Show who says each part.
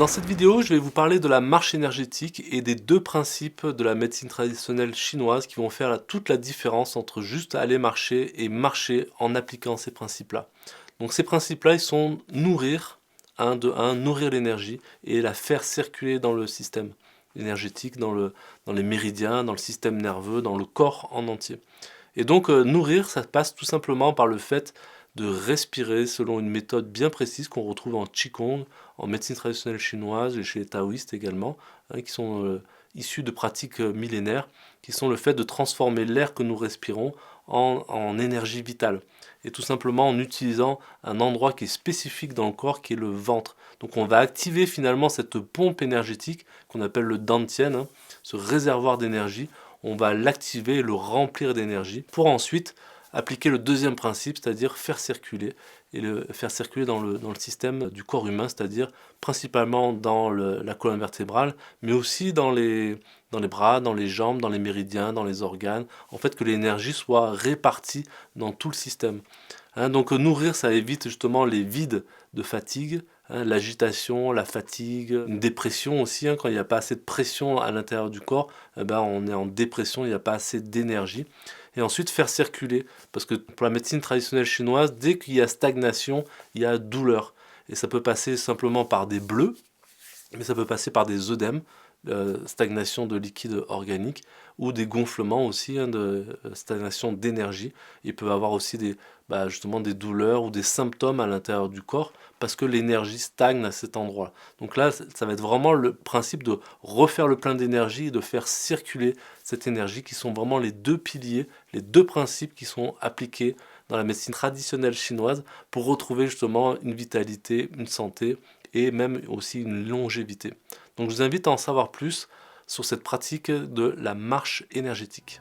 Speaker 1: Dans cette vidéo, je vais vous parler de la marche énergétique et des deux principes de la médecine traditionnelle chinoise qui vont faire toute la différence entre juste aller marcher et marcher en appliquant ces principes-là. Donc ces principes-là, ils sont nourrir, nourrir l'énergie et la faire circuler dans le système énergétique, dans les méridiens, dans le système nerveux, dans le corps en entier. Et donc nourrir, ça passe tout simplement par le fait de respirer selon une méthode bien précise qu'on retrouve en Qigong, en médecine traditionnelle chinoise et chez les taoïstes également, qui sont issus de pratiques millénaires, qui sont le fait de transformer l'air que nous respirons en énergie vitale. Et tout simplement en utilisant un endroit qui est spécifique dans le corps, qui est le ventre. Donc on va activer finalement cette pompe énergétique qu'on appelle le dantian, ce réservoir d'énergie. On va l'activer et le remplir d'énergie pour ensuite appliquer le deuxième principe, c'est-à-dire faire circuler, et le faire circuler dans le système du corps humain, c'est-à-dire principalement dans la colonne vertébrale, mais aussi dans les bras, dans les jambes, dans les méridiens, dans les organes, en fait que l'énergie soit répartie dans tout le système. Donc nourrir, ça évite justement les vides de fatigue, l'agitation, la fatigue, une dépression aussi, quand il n'y a pas assez de pression à l'intérieur du corps, on est en dépression, il n'y a pas assez d'énergie. Et ensuite faire circuler, parce que pour la médecine traditionnelle chinoise, dès qu'il y a stagnation, il y a douleur. Et ça peut passer simplement par des bleus, mais ça peut passer par des œdèmes, stagnation de liquide organique, ou des gonflements aussi, de stagnation d'énergie. Il peut y avoir aussi justement des douleurs ou des symptômes à l'intérieur du corps parce que l'énergie stagne à cet endroit. Donc là, ça va être vraiment le principe de refaire le plein d'énergie et de faire circuler cette énergie qui sont vraiment les deux piliers, les deux principes qui sont appliqués dans la médecine traditionnelle chinoise pour retrouver justement une vitalité, une santé et même aussi une longévité. Donc je vous invite à en savoir plus sur cette pratique de la marche énergétique.